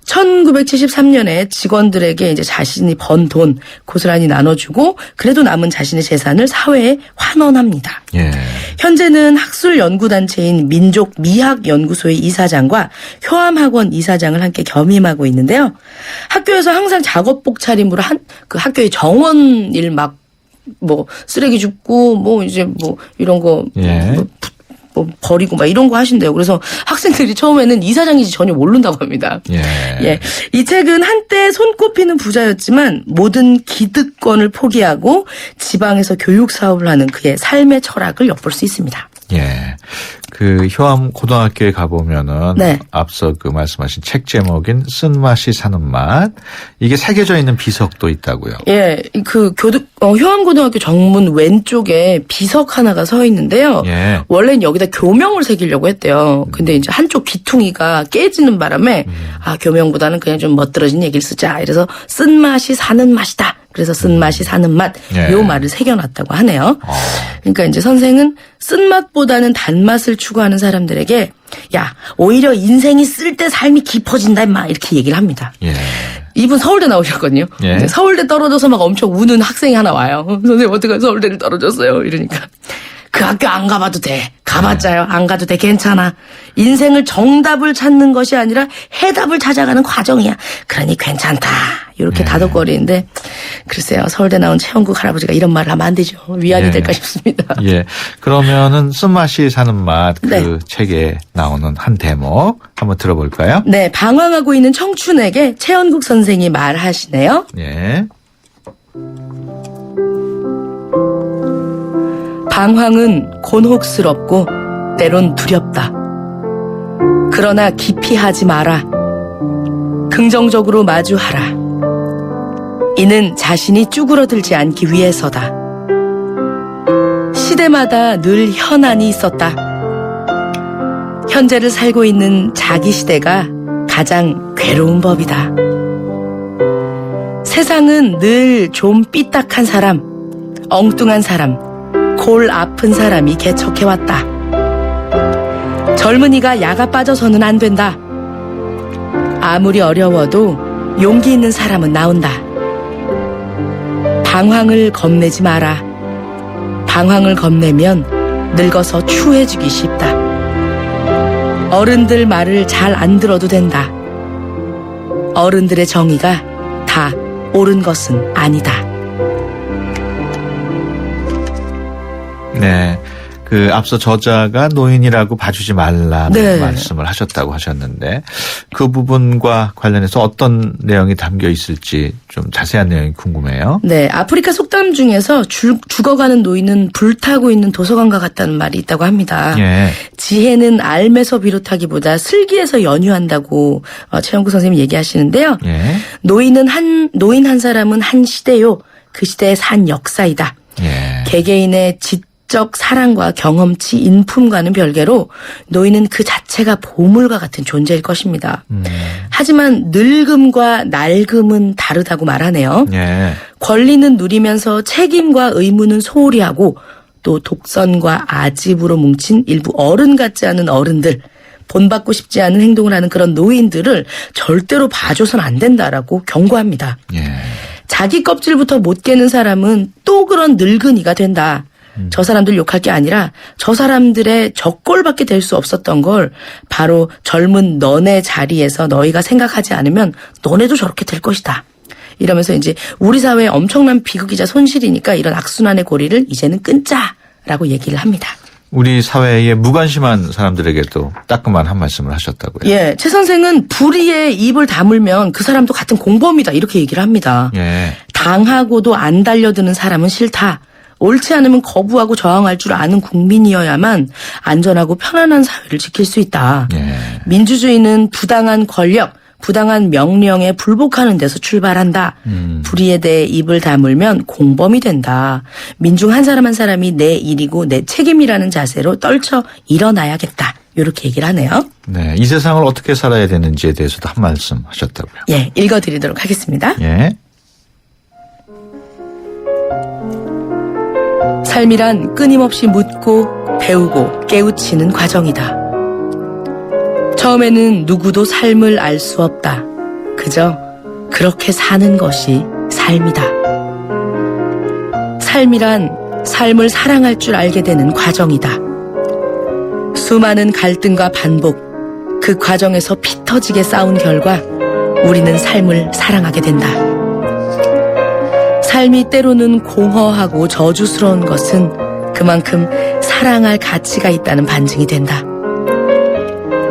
1973년에 직원들에게 이제 자신이 번 돈 고스란히 나눠주고 그래도 남은 자신의 재산을 사회에 환원합니다. 예. 현재는 학술연구단체인 민족미학연구소의 이사장과 효암학원 이사장을 함께 겸임하고 있는데요. 학교에서 항상 작업복 차림으로 그 학교의 정원 일 막 쓰레기 줍고 이제 이런 거 예. 버리고 막 이런 거 하신대요. 그래서 학생들이 처음에는 이사장인지 전혀 모른다고 합니다. 예. 예. 이 책은 한때 손꼽히는 부자였지만 모든 기득권을 포기하고 지방에서 교육 사업을 하는 그의 삶의 철학을 엿볼 수 있습니다. 예. 그 효암 고등학교에 가보면은 네. 앞서 그 말씀하신 책 제목인 쓴맛이 사는 맛 이게 새겨져 있는 비석도 있다고요. 예, 그 효암고등학교 정문 왼쪽에 비석 하나가 서 있는데요. 예. 원래는 여기다 교명을 새기려고 했대요. 근데 이제 한쪽 귀퉁이가 깨지는 바람에 교명보다는 그냥 좀 멋들어진 얘기를 쓰자. 이래서 쓴맛이 사는 맛이다. 그래서 쓴맛이 사는 맛, 예. 요 말을 새겨놨다고 하네요. 그러니까 이제 선생은 쓴맛보다는 단맛을 추구하는 사람들에게 야, 오히려 인생이 쓸 때 삶이 깊어진다 임마 이렇게 얘기를 합니다. 예. 이분 서울대 나오셨거든요. 예. 서울대 떨어져서 막 엄청 우는 학생이 하나 와요. 선생님 어떻게 서울대를 떨어졌어요? 이러니까 그 학교 안 가봐도 돼. 가봤자요. 안 가도 돼. 괜찮아. 인생을 정답을 찾는 것이 아니라 해답을 찾아가는 과정이야. 그러니 괜찮다. 이렇게 다독거리는데 글쎄요. 서울대 나온 최현국 할아버지가 이런 말을 하면 안 되죠. 위안이 예. 될까 싶습니다. 예. 그러면은 쓴맛이 사는 맛 그 네. 책에 나오는 한 대목 한번 들어볼까요? 네. 방황하고 있는 청춘에게 최현국 선생이 말하시네요. 예. 방황은 곤혹스럽고 때론 두렵다. 그러나 기피하지 마라. 긍정적으로 마주하라. 이는 자신이 쭈그러들지 않기 위해서다. 시대마다 늘 현안이 있었다. 현재를 살고 있는 자기 시대가 가장 괴로운 법이다. 세상은 늘 좀 삐딱한 사람, 엉뚱한 사람, 골 아픈 사람이 개척해왔다. 젊은이가 야가 빠져서는 안 된다. 아무리 어려워도 용기 있는 사람은 나온다. 방황을 겁내지 마라. 방황을 겁내면 늙어서 추해지기 쉽다. 어른들 말을 잘 안 들어도 된다. 어른들의 정의가 다 옳은 것은 아니다. 네. 그 앞서 저자가 노인이라고 봐주지 말라는 네. 말씀을 하셨다고 하셨는데 그 부분과 관련해서 어떤 내용이 담겨 있을지 좀 자세한 내용이 궁금해요. 네, 아프리카 속담 중에서 죽어가는 노인은 불타고 있는 도서관과 같다는 말이 있다고 합니다. 예. 지혜는 알매서 비롯하기보다 슬기에서 연유한다고 최영구 선생님이 얘기하시는데요. 예. 노인 한 사람은 한 시대요. 그 시대의 산 역사이다. 예. 개개인의 지적 사랑과 경험치, 인품과는 별개로 노인은 그 자체가 보물과 같은 존재일 것입니다. 하지만 늙음과 낡음은 다르다고 말하네요. 예. 권리는 누리면서 책임과 의무는 소홀히 하고 또 독선과 아집으로 뭉친 일부 어른 같지 않은 어른들, 본받고 싶지 않은 행동을 하는 그런 노인들을 절대로 봐줘선 안 된다라고 경고합니다. 예. 자기 껍질부터 못 깨는 사람은 또 그런 늙은이가 된다. 저 사람들 욕할 게 아니라 저 사람들의 적골밖에 될 수 없었던 걸 바로 젊은 너네 자리에서 너희가 생각하지 않으면 너네도 저렇게 될 것이다. 이러면서 이제 우리 사회에 엄청난 비극이자 손실이니까 이런 악순환의 고리를 이제는 끊자라고 얘기를 합니다. 우리 사회에 무관심한 사람들에게도 따끔한 한 말씀을 하셨다고요. 예, 최 선생은 불의에 입을 다물면 그 사람도 같은 공범이다 이렇게 얘기를 합니다. 예. 당하고도 안 달려드는 사람은 싫다. 옳지 않으면 거부하고 저항할 줄 아는 국민이어야만 안전하고 편안한 사회를 지킬 수 있다. 예. 민주주의는 부당한 권력, 부당한 명령에 불복하는 데서 출발한다. 불의에 대해 입을 다물면 공범이 된다. 민중 한 사람 한 사람이 내 일이고 내 책임이라는 자세로 떨쳐 일어나야겠다. 이렇게 얘기를 하네요. 네, 이 세상을 어떻게 살아야 되는지에 대해서도 한 말씀 하셨다고요. 예, 읽어드리도록 하겠습니다. 예. 삶이란 끊임없이 묻고 배우고 깨우치는 과정이다. 처음에는 누구도 삶을 알 수 없다. 그저 그렇게 사는 것이 삶이다. 삶이란 삶을 사랑할 줄 알게 되는 과정이다. 수많은 갈등과 반복, 그 과정에서 피 터지게 싸운 결과 우리는 삶을 사랑하게 된다. 삶이 때로는 공허하고 저주스러운 것은 그만큼 사랑할 가치가 있다는 반증이 된다.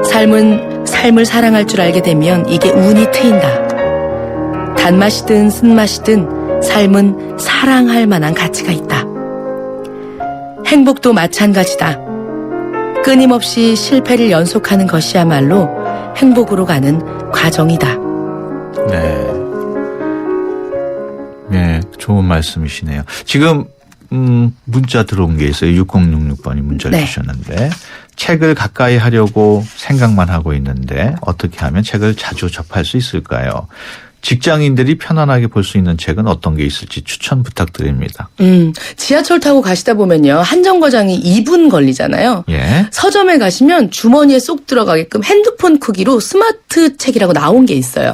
삶은 삶을 사랑할 줄 알게 되면 이게 운이 트인다. 단맛이든 쓴맛이든 삶은 사랑할 만한 가치가 있다. 행복도 마찬가지다. 끊임없이 실패를 연속하는 것이야말로 행복으로 가는 과정이다. 네. 네, 좋은 말씀이시네요. 지금 문자 들어온 게 있어요. 6066번이 문자를 네. 주셨는데 책을 가까이 하려고 생각만 하고 있는데 어떻게 하면 책을 자주 접할 수 있을까요? 직장인들이 편안하게 볼 수 있는 책은 어떤 게 있을지 추천 부탁드립니다. 지하철 타고 가시다 보면요. 한 정거장이 2분 걸리잖아요. 예. 서점에 가시면 주머니에 쏙 들어가게끔 핸드폰 크기로 스마트 책이라고 나온 게 있어요.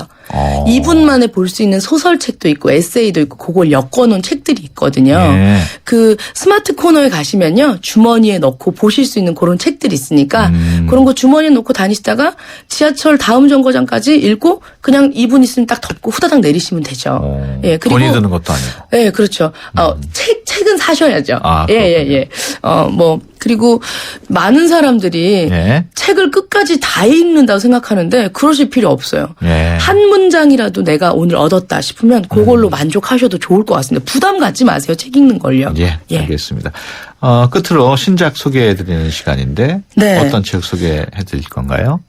2분 만에 볼 수 있는 소설책도 있고 에세이도 있고 그걸 엮어놓은 책들이 있거든요. 예. 그 스마트 코너에 가시면요. 주머니에 넣고 보실 수 있는 그런 책들이 있으니까 그런 거 주머니에 넣고 다니시다가 지하철 다음 정거장까지 읽고 그냥 2분 있으면 딱 덮고 후다닥 내리시면 되죠. 예, 그리고 돈이 드는 것도 아니고. 예, 그렇죠. 책은 사셔야죠. 아, 예. 그리고 많은 사람들이 예. 책을 끝까지 다 읽는다고 생각하는데 그러실 필요 없어요. 예. 한 문장이라도 내가 오늘 얻었다 싶으면 그걸로 만족하셔도 좋을 것 같습니다. 부담 갖지 마세요. 책 읽는 걸요. 예, 알겠습니다. 끝으로 신작 소개해드리는 시간인데 네. 어떤 책 소개해드릴 건가요?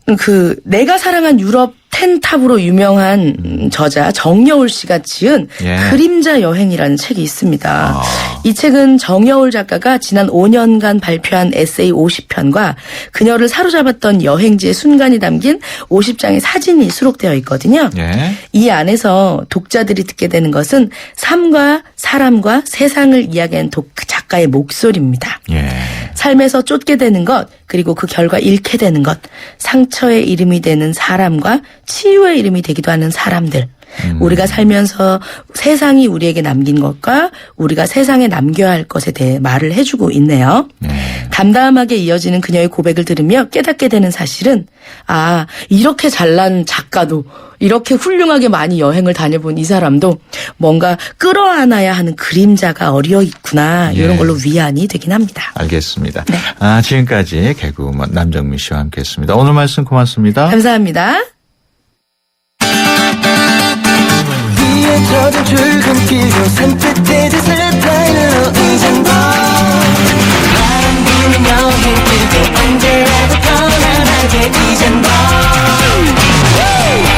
내가 사랑한 유럽 텐탑으로 유명한 저자 정여울 씨가 지은 예. 그림자 여행이라는 책이 있습니다. 이 책은 정여울 작가가 지난 5년간 발표한 에세이 50편과 그녀를 사로잡았던 여행지의 순간이 담긴 50장의 사진이 수록되어 있거든요. 예. 이 안에서 독자들이 듣게 되는 것은 삶과 사람과 세상을 이야기한 작가의 목소리입니다. 예. 삶에서 쫓게 되는 것, 그리고 그 결과 잃게 되는 것, 상처의 이름이 되는 사람과 치유의 이름이 되기도 하는 사람들, 우리가 살면서 세상이 우리에게 남긴 것과 우리가 세상에 남겨야 할 것에 대해 말을 해주고 있네요. 담담하게 이어지는 그녀의 고백을 들으며 깨닫게 되는 사실은 이렇게 잘난 작가도 이렇게 훌륭하게 많이 여행을 다녀본 이 사람도 뭔가 끌어안아야 하는 그림자가 어려 있구나 이런 걸로 위안이 되긴 합니다. 알겠습니다. 네. 지금까지 개그우먼 남정미 씨와 함께했습니다. 오늘 말씀 고맙습니다. 감사합니다. 젖은 출근길로 산뜻해진 스타일로 이젠 너 바람 부는 여행길도 언제라도 편안하게 이젠 너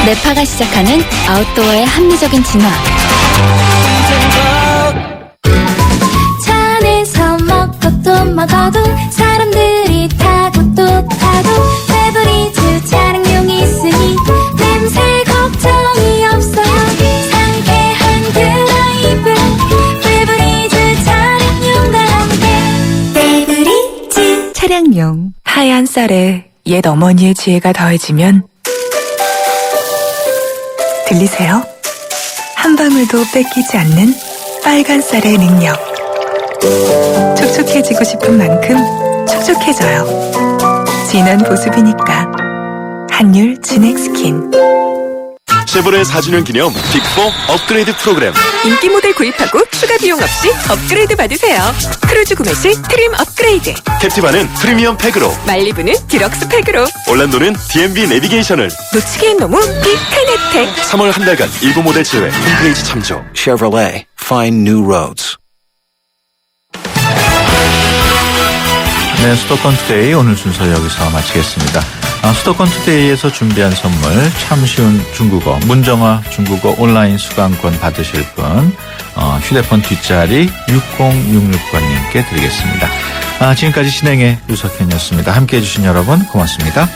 뇌파가 시작하는 아웃도어의 합리적인 진화. 차 안에서 먹고 또 먹어도 사람들이 타고 또 타도 페브리즈 차량용이 있으니 냄새 걱정이 없어요. 상쾌한 드라이브 페브리즈 차량용과 함께 페브리즈 차량용 하얀 쌀에 옛 어머니의 지혜가 더해지면 들리세요? 한 방울도 뺏기지 않는 빨간 쌀의 능력. 촉촉해지고 싶은 만큼 촉촉해져요. 진한 보습이니까 한율 진액스킨. 쉐보레 4주년 기념 빅4 업그레이드 프로그램. 인기 모델 구입하고 추가 비용 없이 업그레이드 받으세요. 크루즈 구매 시 트림 업그레이드. 캡티바는 프리미엄 팩으로, 말리부는 디럭스 팩으로, 올란도는 DMB 내비게이션을. 놓치기엔 너무 빅한 혜택. 3월 한 달간 일부 모델 제외. 홈페이지 참조. Chevrolet. Find new roads. 네, 수도권 투데이 오늘 순서 여기서 마치겠습니다. 수도권 투데이에서 준비한 선물 참 쉬운 중국어 문정아 중국어 온라인 수강권 받으실 분 휴대폰 뒷자리 6066번님께 드리겠습니다. 지금까지 진행의 유석현이었습니다. 함께해 주신 여러분 고맙습니다.